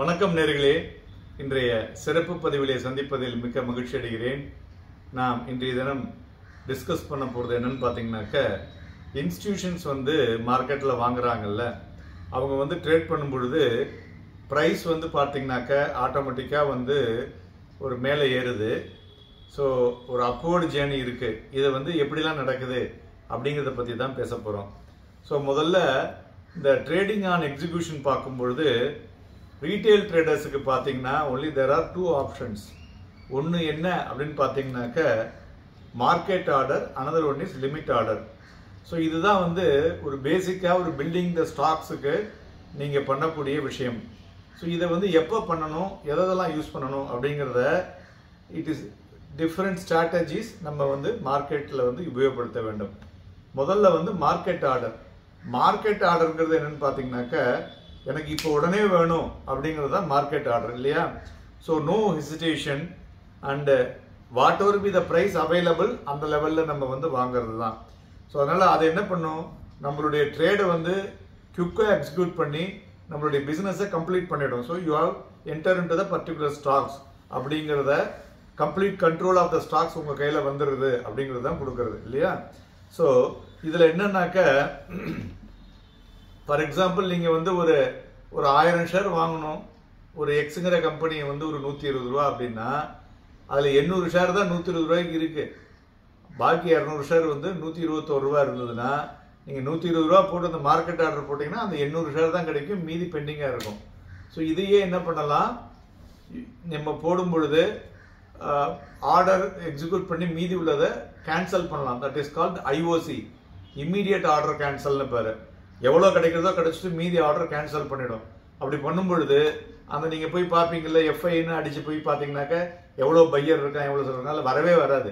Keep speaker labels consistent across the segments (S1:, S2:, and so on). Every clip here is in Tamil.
S1: வணக்கம் நேயர்களே, இன்றைய சிறப்பு பதிவிலே சந்திப்பதில் மிக்க மகிழ்ச்சி அடைகிறேன். நாம் இன்றைய தினம் டிஸ்கஸ் பண்ண போகிறது என்னன்னு பார்த்தீங்கன்னாக்க, இன்ஸ்டிடியூஷன்ஸ் வந்து மார்க்கெட்டில் வாங்குறாங்கல்ல, அவங்க வந்து ட்ரேட் பண்ணும் பொழுது ப்ரைஸ் வந்து பார்த்தீங்கன்னாக்க ஆட்டோமேட்டிக்காக வந்து ஒரு மேலே ஏறுது. ஸோ ஒரு அப்வர்டு ஜேர்னி இருக்குது. இதை வந்து எப்படிலாம் நடக்குது அப்படிங்கிறத பற்றி தான் பேச போகிறோம். ஸோ முதல்ல இந்த ட்ரேடிங் ஆன் எக்ஸிக்யூஷன் பார்க்கும்பொழுது ரீட்டைல் ட்ரேடர்ஸுக்கு பார்த்தீங்கன்னா only there are two options. ஒன்று என்ன அப்படின்னு பார்த்தீங்கன்னாக்க market order, another one is limit order. So இதுதான் வந்து ஒரு பேசிக்காக ஒரு பில்டிங் த ஸ்டாக்ஸுக்கு நீங்கள் பண்ணக்கூடிய விஷயம். ஸோ இதை வந்து எப்போ பண்ணணும், எதெல்லாம் யூஸ் பண்ணணும் அப்படிங்கிறத இட் இஸ் டிஃப்ரெண்ட் ஸ்ட்ராட்டஜிஸ் நம்ம வந்து மார்க்கெட்டில் வந்து உபயோகப்படுத்த வேண்டும். முதல்ல வந்து மார்க்கெட் ஆர்டர். மார்க்கெட் ஆர்டருங்கிறது என்னன்னு பார்த்தீங்கன்னாக்க, எனக்கு இப்போ உடனே வேணும் அப்படிங்கிறது தான் மார்க்கெட் ஆர்டர் இல்லையா? So no hesitation and whatever be the price available அந்த லெவலில் நம்ம வந்து வாங்கிறது தான். ஸோ அதனால் அதை என்ன பண்ணும், நம்மளுடைய ட்ரேடை வந்து குயிக்காக எக்ஸிக்யூட் பண்ணி நம்மளுடைய பிஸ்னஸை கம்ப்ளீட் பண்ணிடும். So you have enter into the particular stocks அப்படிங்கிறத complete control of the stocks உங்கள் கையில் வந்துடுது அப்படிங்கிறது தான் கொடுக்கறது இல்லையா? ஸோ இதில் என்னன்னாக்க, ஃபார் எக்ஸாம்பிள் நீங்கள் வந்து ஒரு 1000 ஷேர் வாங்கணும், ஒரு எக்ஸுங்கிற கம்பெனியை வந்து ஒரு 120 ரூபா அப்படின்னா அதில் 800 ஷேர் தான் 120 ரூபாய்க்கு இருக்குது. பாக்கி 200 ஷேர் வந்து 121 ரூபா இருந்ததுன்னா நீங்கள் 120 ரூபா போட்டு அந்த மார்க்கெட் ஆர்டர் போட்டிங்கன்னா அந்த 800 ஷேர் தான் கிடைக்கும், மீதி பெண்டிங்காக இருக்கும். ஸோ இதையே என்ன பண்ணலாம், நம்ம போடும் பொழுது ஆர்டர் எக்ஸிக்யூட் பண்ணி மீதி உள்ளதை கேன்சல் பண்ணலாம். That is called IOC, immediate order கேன்சல்னு பேர். எவ்வளோ கிடைக்கிறதோ கிடைச்சிட்டு மீதி ஆர்டர் கேன்சல் பண்ணிடும். அப்படி பண்ணும் பொழுது அந்த நீங்கள் போய் பார்ப்பீங்கல்ல, எஃப்ஐன்னு அடித்து போய் பார்த்தீங்கன்னாக்க எவ்வளோ பையர் இருக்கான் எவ்வளோ சொல்கிறாங்க, வரவே வராது.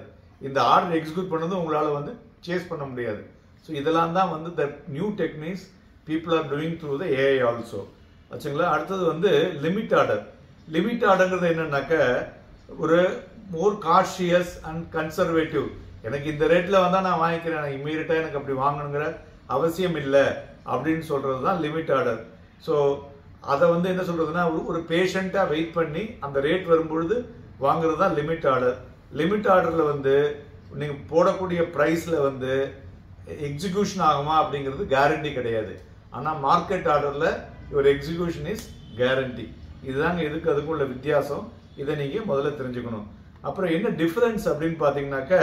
S1: இந்த ஆர்டர் எக்ஸிக்யூட் பண்ணது உங்களால் வந்து சேஸ் பண்ண முடியாது. ஸோ இதெல்லாம் தான் வந்து the new techniques people are doing through the AI also. வச்சுங்களா? அடுத்தது வந்து லிமிட் ஆர்டர். லிமிட் ஆர்டர்ங்கிறது என்னன்னாக்க, ஒரு மோர் காஷியஸ் அண்ட் கன்சர்வேட்டிவ். எனக்கு இந்த ரேட்டில் வந்தால் நான் வாங்கிக்கிறேன், எனக்கு இம்மீடியட்டாக எனக்கு அப்படி வாங்கணுங்கிற அவசியம் இல்லை அப்படின்னு சொல்கிறது தான் லிமிட் ஆர்டர். ஸோ அதை வந்து என்ன சொல்கிறதுனா, ஒரு பேஷண்ட்டாக வெயிட் பண்ணி அந்த ரேட் வரும்பொழுது வாங்குறது தான் லிமிட் ஆர்டர். லிமிட் ஆர்டரில் வந்து நீங்கள் போடக்கூடிய ப்ரைஸில் வந்து எக்ஸிக்யூஷன் ஆகுமா அப்படிங்கிறது கேரண்டி கிடையாது. ஆனால் மார்க்கெட் ஆர்டரில் ஒரு எக்ஸிக்யூஷன் இஸ் கேரண்டி. இதுதாங்க இதுக்கு அதுக்கும் உள்ள வித்தியாசம். இதை நீங்கள் முதல்ல தெரிஞ்சுக்கணும். அப்புறம் என்ன டிஃப்ரென்ஸ் அப்படின்னு பார்த்தீங்கன்னாக்க,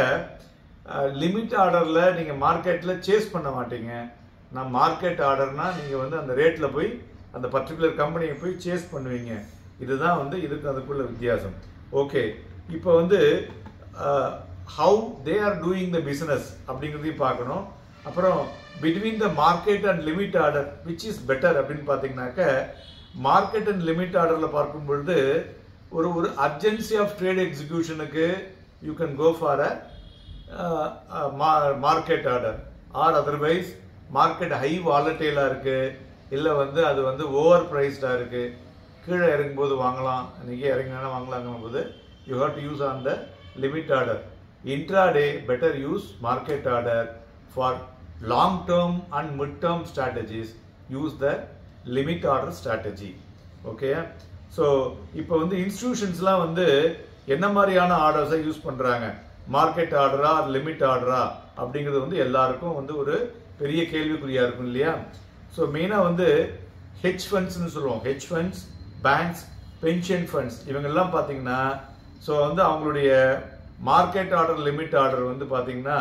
S1: லிமிட் ஆர்டரில் நீங்கள் மார்க்கெட்டில் சேஸ் பண்ண மாட்டீங்க. நான் மார்க்கெட் ஆர்டர்னா நீங்கள் வந்து அந்த ரேட்டில் போய் அந்த பர்டிகுலர் கம்பெனியை போய் சேஸ் பண்ணுவீங்க. இதுதான் வந்து இதுக்கு அதுக்குள்ள வித்தியாசம். ஓகே, இப்போ வந்து how they are doing the business அப்படிங்கிறதையும் பார்க்கணும். அப்புறம் between the market and limit order which is better அப்படின்னு பார்த்தீங்கன்னாக்க, மார்க்கெட் அண்ட் லிமிட் ஆர்டரில் பார்க்கும் பொழுது ஒரு அர்ஜென்சி ஆஃப் ட்ரேட் எக்ஸிக்யூஷனுக்கு you can go for a market order. Or otherwise market high வாலட்டைலாக இருக்குது, இல்லை வந்து அது வந்து ஓவர் ப்ரைஸ்டாக இருக்குது, கீழே இறங்கும்போது வாங்கலாம், இன்றைக்கி இறங்கினா வாங்கலாங்கும் போது you have to use on the limit order. Intraday better use market order. For long term and mid term strategies use the limit order strategy. Okay, so இப்போ வந்து இன்ஸ்டிடியூஷன்ஸ்லாம் வந்து என்ன மாதிரியான ஆர்டர்ஸை யூஸ் பண்ணுறாங்க, மார்க்கெட் ஆர்டரா லிமிட் ஆர்டரா அப்படிங்கிறது வந்து எல்லாருக்கும் வந்து ஒரு பெரிய கேள்விக்குறியாக இருக்கும் இல்லையா? ஸோ மெயினாக வந்து ஹெட்ஜ் ஃபண்ட்ஸ்னு சொல்லுவோம். Hedge funds, banks, pension funds இவங்கெல்லாம் பார்த்தீங்கன்னா, ஸோ வந்து அவங்களுடைய மார்க்கெட் ஆர்டர் லிமிட் ஆர்டர் வந்து பார்த்தீங்கன்னா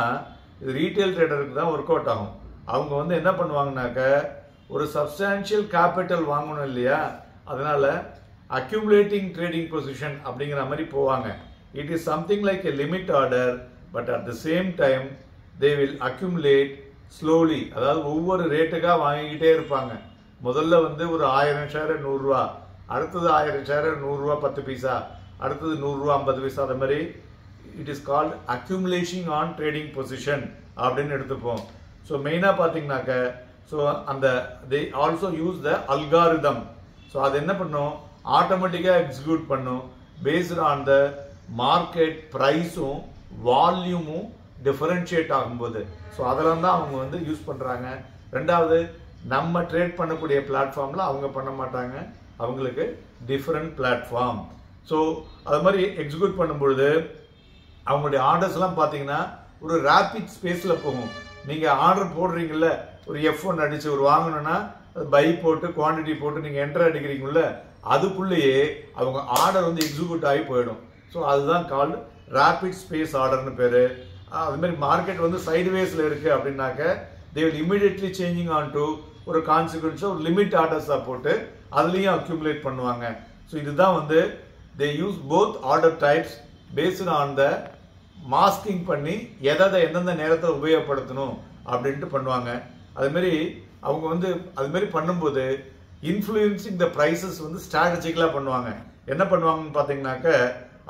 S1: இது ரீட்டைல் ட்ரேடருக்கு தான் ஒர்க் அவுட் ஆகும். அவங்க வந்து என்ன பண்ணுவாங்கனாக்க, ஒரு சப்ஸ்டான்ஷியல் கேபிட்டல் வாங்கணும் இல்லையா, அதனால அக்யூமுலேட்டிங் ட்ரேடிங் பொசிஷன் அப்படிங்கிற மாதிரி போவாங்க. It is something like a limit order, but at the same time they will accumulate slowly. அதாவது ஒவ்வொரு ரேட்டுக்காக வாங்கிக்கிட்டே இருப்பாங்க. முதல்ல வந்து ஒரு 1000 ஷேர் 100 ரூபா, அடுத்தது 1000 ஷேர் 100 ரூபா 10 பைசா, அடுத்தது 100 ரூபா 50 பைசா, அது மாதிரி it is called accumulation on trading position அப்படின்னு எடுத்துப்போம். ஸோ மெயினாக பார்த்தீங்கன்னாக்க, ஸோ அந்த they also use the algorithm. So அது என்ன பண்ணும், ஆட்டோமேட்டிக்காக எக்ஸிக்யூட் பண்ணும் பேஸ்ட் ஆன் த மார்க்கெட் ப்ரைஸும் வால்யூமும் டிஃபரன்ஷியேட் ஆகும்போது. ஸோ அதெல்லாம் தான் அவங்க வந்து யூஸ் பண்ணுறாங்க. ரெண்டாவது, நம்ம ட்ரேட் பண்ணக்கூடிய பிளாட்ஃபார்மில் அவங்க பண்ண மாட்டாங்க, அவங்களுக்கு டிஃப்ரெண்ட் பிளாட்ஃபார்ம். ஸோ அது மாதிரி எக்ஸிக்யூட் பண்ணும்பொழுது அவங்களுடைய ஆர்டர்ஸ்லாம் பார்த்தீங்கன்னா ஒரு ரேபிட் ஸ்பேஸில் போகும். நீங்கள் ஆர்டர் போடுறீங்கல்ல, ஒரு F1 அடித்து ஒரு வாங்கணும்னா பை போட்டு குவான்டிட்டி போட்டு நீங்கள் என்டர் அடிக்கிறீங்கல்ல, அதுக்குள்ளேயே அவங்க ஆர்டர் வந்து எக்ஸிக்யூட் ஆகி போயிடும். ஸோ அதுதான் கால்டு ரேபிட் ஸ்பேஸ் ஆர்டர்னு பேர். அதுமாதிரி மார்க்கெட் வந்து சைட்வேஸில் இருக்குது அப்படின்னாக்க they will immediately changing on to ஒரு கான்சிக்வன்ஸாக ஒரு லிமிட் ஆர்டர்ஸாக போட்டு அதுலேயும் அக்யூமுலேட் பண்ணுவாங்க. ஸோ இதுதான் வந்து they use both order types based on the masking பண்ணி எதை எந்தெந்த நேரத்தில் உபயோகப்படுத்தணும் அப்படின்ட்டு பண்ணுவாங்க. அதுமாரி அவங்க வந்து அதுமாரி பண்ணும்போது இன்ஃப்ளூயன்சிங் த ப்ரைஸஸ் வந்து ஸ்ட்ராட்டஜிக்கலாக பண்ணுவாங்க. என்ன பண்ணுவாங்கன்னு பார்த்தீங்கன்னாக்க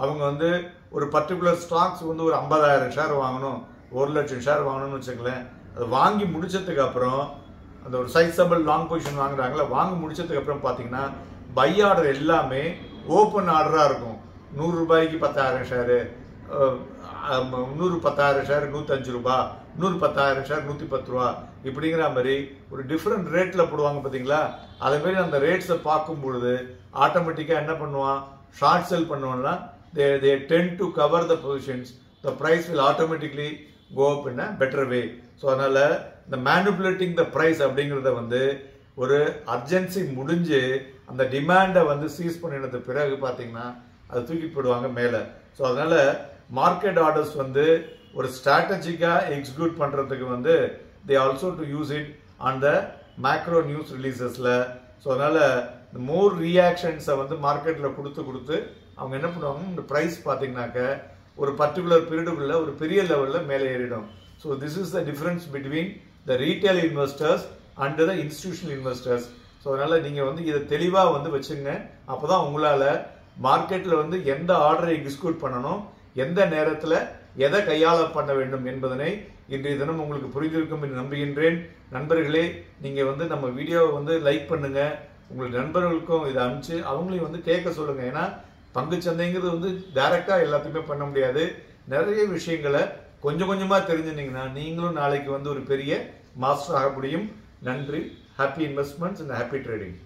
S1: அவங்க வந்து ஒரு பர்டிகுலர் ஸ்டாக்ஸ் வந்து ஒரு 50,000 ஷேர் வாங்கணும், 1,00,000 ஷேர் வாங்கணும்னு வச்சுக்கலேன். அது வாங்கி முடிச்சதுக்கு அப்புறம் அந்த ஒரு சைஸபிள் லாங் பொசிஷன் வாங்குறாங்களா, வாங்கி முடிச்சதுக்கு அப்புறம் பார்த்தீங்கன்னா பை ஆர்டர் எல்லாமே ஓப்பன் ஆர்டராக இருக்கும். 100 ரூபாய்க்கு 10,000 ஷேரு, 10,000 ஷேர் 105 ரூபா, 10,000 ஷேர் 110 ரூபா, இப்படிங்கிற மாதிரி ஒரு டிஃப்ரெண்ட் ரேட்டில் போடுவாங்க பார்த்தீங்களா. அதேமாரி அந்த ரேட்ஸை பார்க்கும் பொழுது ஆட்டோமேட்டிக்காக என்ன பண்ணுவான், ஷார்ட் செல் பண்ணுவோம்னா they tend to cover the positions, the price will automatically go up in a better way. So அதனால் இந்த மேனிப்புலேட்டிங் த ப்ரைஸ் அப்படிங்கிறத வந்து ஒரு அர்ஜென்சி முடிஞ்சு அந்த டிமாண்டை வந்து சீஸ் பண்ணினது பிறகு பார்த்தீங்கன்னா அது தூக்கிட்டு போயிடுவாங்க மேலே. ஸோ அதனால் மார்க்கெட் ஆர்டர்ஸ் வந்து ஒரு ஸ்ட்ராட்டஜிக்காக எக்ஸிக்யூட் பண்ணுறதுக்கு வந்து they also do use it on the macro news ரிலீசஸில். ஸோ அதனால் இந்த மோர் ரியாக்ஷன்ஸை வந்து மார்க்கெட்டில் கொடுத்து அவங்க என்ன பண்ணுவாங்க, இந்த ப்ரைஸ் பார்த்தீங்கன்னாக்க ஒரு பர்டிகுலர் பீரியடுக்குள்ள ஒரு பெரிய லெவலில் மேலே ஏறிடும். So this is the difference between the retail investors and the institutional investors. So அதனால் நீங்கள் வந்து இதை தெளிவாக வந்து வச்சுங்க. அப்போ தான் உங்களால் மார்க்கெட்டில் வந்து எந்த ஆர்டரை எக்ஸிக்யூட் பண்ணணும், எந்த நேரத்தில் எதை கையாள பண்ண வேண்டும் என்பதனை இன்றைய தினம் உங்களுக்கு புரிந்திருக்கும் என்று நம்புகின்றேன். நண்பர்களே, நீங்கள் வந்து நம்ம வீடியோவை வந்து லைக் பண்ணுங்கள், உங்கள் நண்பர்களுக்கும் இதை அனுப்பிச்சு அவங்களையும் வந்து கேட்க சொல்லுங்கள். ஏன்னா பங்குச்சந்தைங்கிறது வந்து டைரெக்டாக எல்லாத்தையுமே பண்ண முடியாது. நிறைய விஷயங்களை கொஞ்சம் கொஞ்சமாக தெரிஞ்சுனீங்கன்னா நீங்களும் நாளைக்கு வந்து ஒரு பெரிய மாஸ்டர் ஆக முடியும். நன்றி. Happy investments and happy trading.